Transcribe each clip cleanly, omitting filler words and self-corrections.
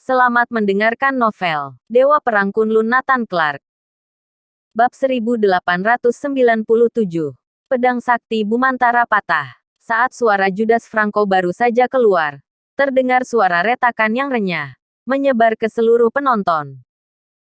Selamat mendengarkan novel Dewa Perang Kunlun Nathan Clark. Bab 1897. Pedang Sakti Bumantara patah. Saat suara Judas Franco baru saja keluar, terdengar suara retakan yang renyah, menyebar ke seluruh penonton.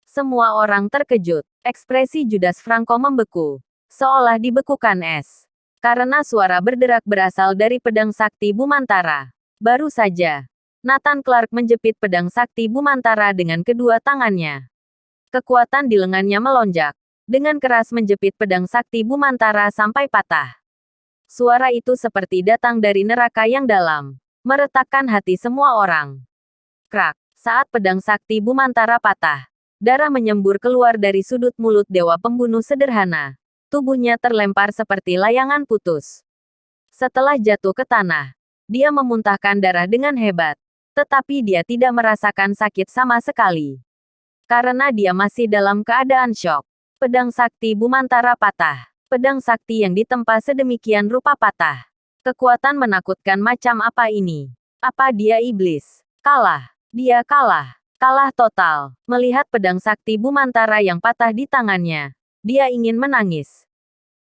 Semua orang terkejut. Ekspresi Judas Franco membeku, seolah dibekukan es. Karena suara berderak berasal dari pedang Sakti Bumantara. Baru saja Nathan Clark menjepit pedang Sakti Bumantara dengan kedua tangannya. Kekuatan di lengannya melonjak. Dengan keras menjepit pedang Sakti Bumantara sampai patah. Suara itu seperti datang dari neraka yang dalam, meretakkan hati semua orang. Krak, saat pedang Sakti Bumantara patah, darah menyembur keluar dari sudut mulut dewa pembunuh sederhana. Tubuhnya terlempar seperti layangan putus. Setelah jatuh ke tanah, dia memuntahkan darah dengan hebat. Tetapi dia tidak merasakan sakit sama sekali. Karena dia masih dalam keadaan syok. Pedang Sakti Bumantara patah. Pedang Sakti yang ditempa sedemikian rupa patah. Kekuatan menakutkan macam apa ini? Apa dia iblis? Kalah. Dia kalah. Kalah total. Melihat pedang Sakti Bumantara yang patah di tangannya, dia ingin menangis.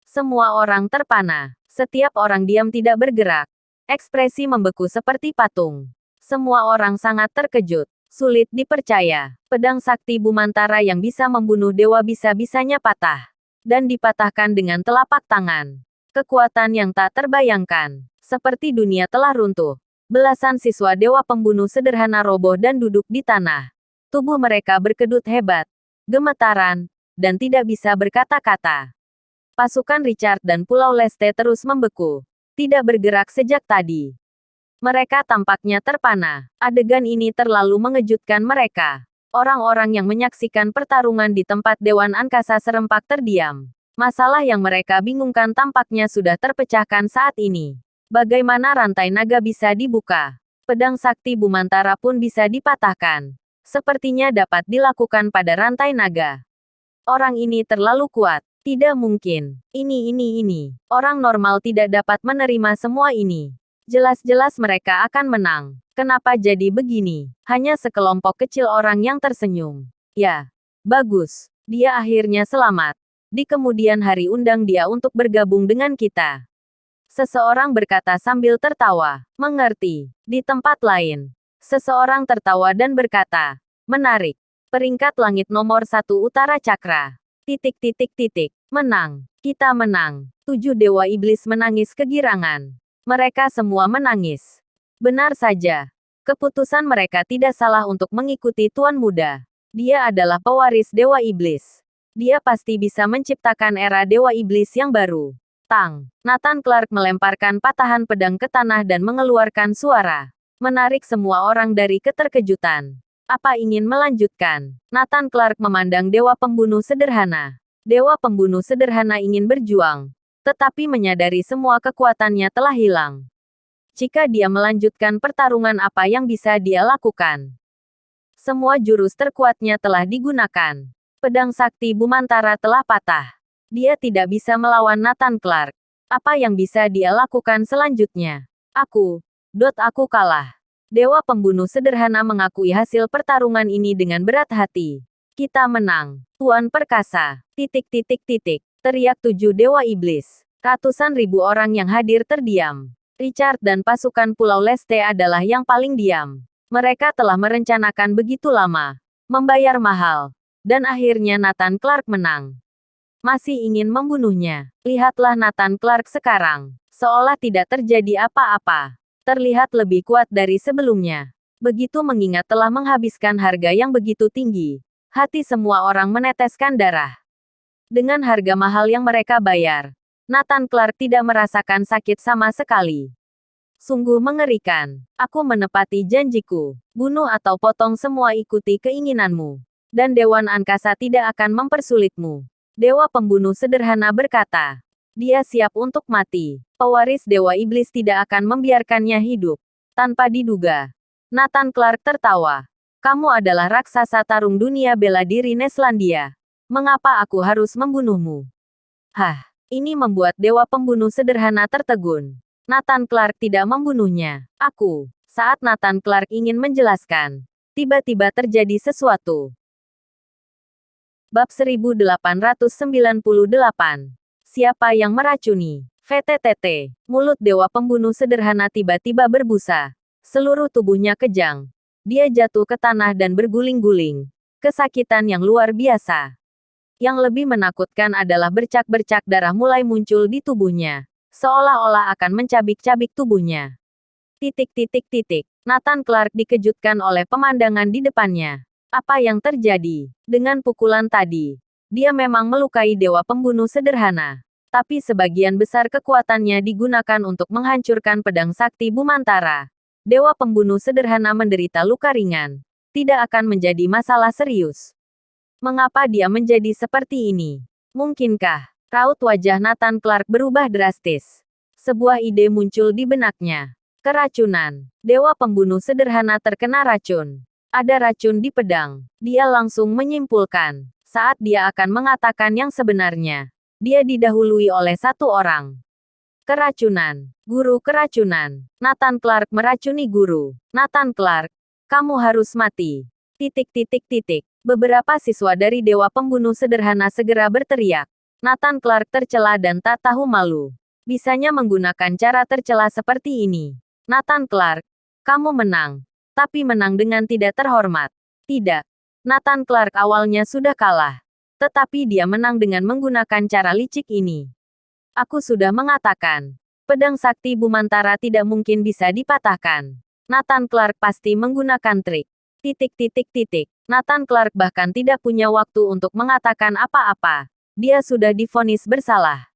Semua orang terpana. Setiap orang diam tidak bergerak. Ekspresi membeku seperti patung. Semua orang sangat terkejut. Sulit dipercaya. Pedang Sakti Bumantara yang bisa membunuh dewa bisa-bisanya patah. Dan dipatahkan dengan telapak tangan. Kekuatan yang tak terbayangkan. Seperti dunia telah runtuh. Belasan siswa dewa pembunuh sederhana roboh dan duduk di tanah. Tubuh mereka berkedut hebat. Gemetaran. Dan tidak bisa berkata-kata. Pasukan Richard dan Pulau Leste terus membeku. Tidak bergerak sejak tadi. Mereka tampaknya terpana. Adegan ini terlalu mengejutkan mereka. Orang-orang yang menyaksikan pertarungan di tempat Dewan Angkasa serempak terdiam. Masalah yang mereka bingungkan tampaknya sudah terpecahkan saat ini. Bagaimana rantai naga bisa dibuka? Pedang Sakti Bumantara pun bisa dipatahkan. Sepertinya dapat dilakukan pada rantai naga. Orang ini terlalu kuat. Tidak mungkin. Ini. Orang normal tidak dapat menerima semua ini. Jelas-jelas mereka akan menang. Kenapa jadi begini? Hanya sekelompok kecil orang yang tersenyum. Ya, bagus. Dia akhirnya selamat. Di kemudian hari undang dia untuk bergabung dengan kita. Seseorang berkata sambil tertawa. Mengerti. Di tempat lain, seseorang tertawa dan berkata, menarik. Peringkat langit nomor 1 Utara Cakra. Menang. Kita menang. 7 dewa iblis menangis kegirangan. Mereka semua menangis. Benar saja. Keputusan mereka tidak salah untuk mengikuti Tuan Muda. Dia adalah pewaris Dewa Iblis. Dia pasti bisa menciptakan era Dewa Iblis yang baru. Tang. Nathan Clark melemparkan patahan pedang ke tanah dan mengeluarkan suara. Menarik semua orang dari keterkejutan. Apa ingin melanjutkan? Nathan Clark memandang Dewa Pembunuh Sederhana. Dewa Pembunuh Sederhana ingin berjuang. Tetapi menyadari semua kekuatannya telah hilang. Jika dia melanjutkan pertarungan, apa yang bisa dia lakukan? Semua jurus terkuatnya telah digunakan. Pedang Sakti Bumantara telah patah. Dia tidak bisa melawan Nathan Clark. Apa yang bisa dia lakukan selanjutnya? Aku kalah. Dewa Pembunuh Sederhana mengakui hasil pertarungan ini dengan berat hati. Kita menang. Tuan Perkasa. Teriak 7 dewa iblis. Ratusan ribu orang yang hadir terdiam. Richard dan pasukan Pulau Leste adalah yang paling diam. Mereka telah merencanakan begitu lama. Membayar mahal. Dan akhirnya Nathan Clark menang. Masih ingin membunuhnya. Lihatlah Nathan Clark sekarang. Seolah tidak terjadi apa-apa. Terlihat lebih kuat dari sebelumnya. Begitu mengingat telah menghabiskan harga yang begitu tinggi. Hati semua orang meneteskan darah. Dengan harga mahal yang mereka bayar, Nathan Clark tidak merasakan sakit sama sekali. Sungguh mengerikan. Aku menepati janjiku. Bunuh atau potong semua, ikuti keinginanmu. Dan Dewan Angkasa tidak akan mempersulitmu. Dewa Pembunuh Sederhana berkata. Dia siap untuk mati. Pewaris Dewa Iblis tidak akan membiarkannya hidup. Tanpa diduga, Nathan Clark tertawa. Kamu adalah raksasa tarung dunia bela diri Neslandia. Mengapa aku harus membunuhmu? Hah, ini membuat Dewa Pembunuh Sederhana tertegun. Nathan Clark tidak membunuhnya. Saat Nathan Clark ingin menjelaskan, Tiba-tiba terjadi sesuatu. Bab 1898. Siapa yang meracuni? VTTT. Mulut dewa pembunuh sederhana tiba-tiba berbusa. Seluruh tubuhnya kejang. Dia jatuh ke tanah dan berguling-guling. Kesakitan yang luar biasa. Yang lebih menakutkan adalah bercak-bercak darah mulai muncul di tubuhnya. Seolah-olah akan mencabik-cabik tubuhnya. Nathan Clark dikejutkan oleh pemandangan di depannya. Apa yang terjadi? Dengan pukulan tadi, dia memang melukai dewa pembunuh sederhana. Tapi sebagian besar kekuatannya digunakan untuk menghancurkan pedang sakti Bumantara. Dewa pembunuh sederhana menderita luka ringan. Tidak akan menjadi masalah serius. Mengapa dia menjadi seperti ini? Mungkinkah? Raut wajah Nathan Clark berubah drastis. Sebuah ide muncul di benaknya. Keracunan. Dewa pembunuh sederhana terkena racun. Ada racun di pedang. Dia langsung menyimpulkan. Saat dia akan mengatakan yang sebenarnya, dia didahului oleh satu orang. Keracunan. Guru keracunan. Nathan Clark meracuni guru. Nathan Clark, kamu harus mati. Beberapa siswa dari dewa pembunuh sederhana segera berteriak. Nathan Clark tercela dan tak tahu malu. Bisanya menggunakan cara tercela seperti ini. Nathan Clark, kamu menang. Tapi menang dengan tidak terhormat. Tidak. Nathan Clark awalnya sudah kalah. Tetapi dia menang dengan menggunakan cara licik ini. Aku sudah mengatakan. Pedang sakti Bumantara tidak mungkin bisa dipatahkan. Nathan Clark pasti menggunakan trik. Nathan Clark bahkan tidak punya waktu untuk mengatakan apa-apa. Dia sudah divonis bersalah.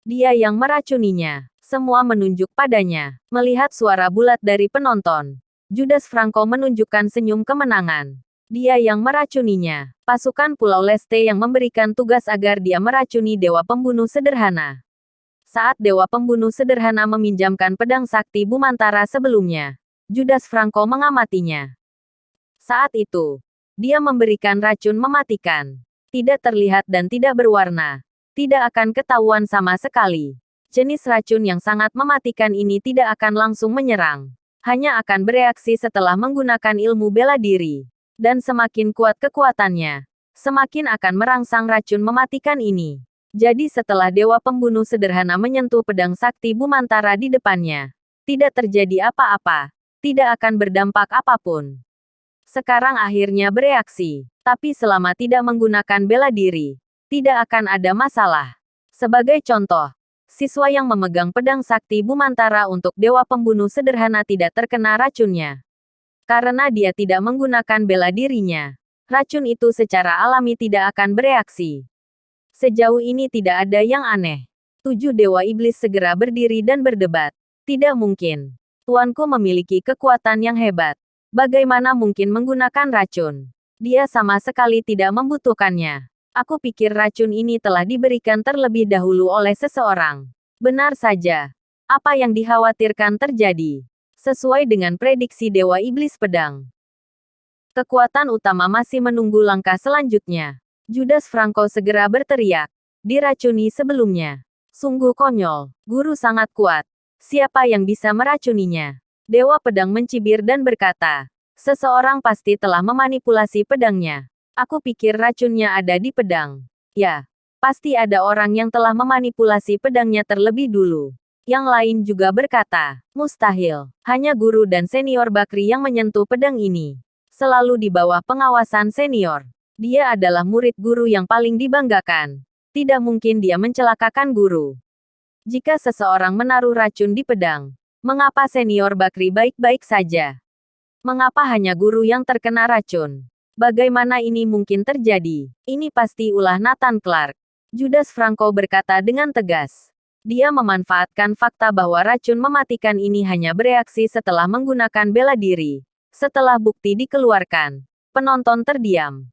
Dia yang meracuninya. Semua menunjuk padanya. Melihat suara bulat dari penonton, Judas Franco menunjukkan senyum kemenangan. Dia yang meracuninya. Pasukan Pulau Leste yang memberikan tugas agar dia meracuni dewa pembunuh sederhana. Saat dewa pembunuh sederhana meminjamkan pedang sakti Bumantara sebelumnya, Judas Franco mengamatinya. Saat itu, dia memberikan racun mematikan. Tidak terlihat dan tidak berwarna. Tidak akan ketahuan sama sekali. Jenis racun yang sangat mematikan ini tidak akan langsung menyerang. Hanya akan bereaksi setelah menggunakan ilmu bela diri. Dan semakin kuat kekuatannya, semakin akan merangsang racun mematikan ini. Jadi setelah dewa pembunuh sederhana menyentuh pedang sakti Bumantara di depannya, tidak terjadi apa-apa. Tidak akan berdampak apapun. Sekarang akhirnya bereaksi. Tapi selama tidak menggunakan bela diri, tidak akan ada masalah. Sebagai contoh, siswa yang memegang pedang sakti Bumantara untuk dewa pembunuh sederhana tidak terkena racunnya. Karena dia tidak menggunakan bela dirinya. Racun itu secara alami tidak akan bereaksi. Sejauh ini tidak ada yang aneh. 7 dewa iblis segera berdiri dan berdebat. Tidak mungkin. Tuanku memiliki kekuatan yang hebat. Bagaimana mungkin menggunakan racun? Dia sama sekali tidak membutuhkannya. Aku pikir racun ini telah diberikan terlebih dahulu oleh seseorang. Benar saja. Apa yang dikhawatirkan terjadi. Sesuai dengan prediksi Dewa Iblis Pedang. Kekuatan utama masih menunggu langkah selanjutnya. Judas Franco segera berteriak. Diracuni sebelumnya. Sungguh konyol. Guru sangat kuat. Siapa yang bisa meracuninya? Dewa Pedang mencibir dan berkata. Seseorang pasti telah memanipulasi pedangnya. Aku pikir racunnya ada di pedang. Ya, pasti ada orang yang telah memanipulasi pedangnya terlebih dulu. Yang lain juga berkata, mustahil. Hanya guru dan senior Bakri yang menyentuh pedang ini. Selalu di bawah pengawasan senior. Dia adalah murid guru yang paling dibanggakan. Tidak mungkin dia mencelakakan guru. Jika seseorang menaruh racun di pedang, mengapa senior Bakri baik-baik saja? Mengapa hanya guru yang terkena racun? Bagaimana ini mungkin terjadi? Ini pasti ulah Nathan Clark. Judas Franco berkata dengan tegas. Dia memanfaatkan fakta bahwa racun mematikan ini hanya bereaksi setelah menggunakan bela diri. Setelah bukti dikeluarkan, penonton terdiam.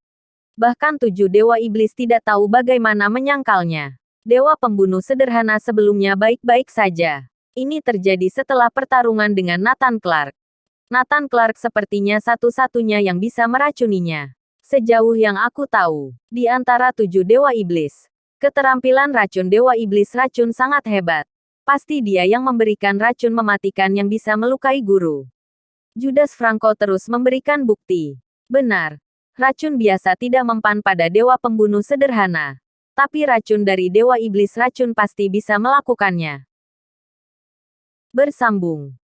Bahkan 7 dewa iblis tidak tahu bagaimana menyangkalnya. Dewa pembunuh sederhana sebelumnya baik-baik saja. Ini terjadi setelah pertarungan dengan Nathan Clark. Nathan Clark sepertinya satu-satunya yang bisa meracuninya. Sejauh yang aku tahu, di antara 7 dewa iblis, keterampilan racun dewa iblis racun sangat hebat. Pasti dia yang memberikan racun mematikan yang bisa melukai guru. Judas Franco terus memberikan bukti. Benar, racun biasa tidak mempan pada dewa pembunuh sederhana. Tapi racun dari dewa iblis racun pasti bisa melakukannya. Bersambung.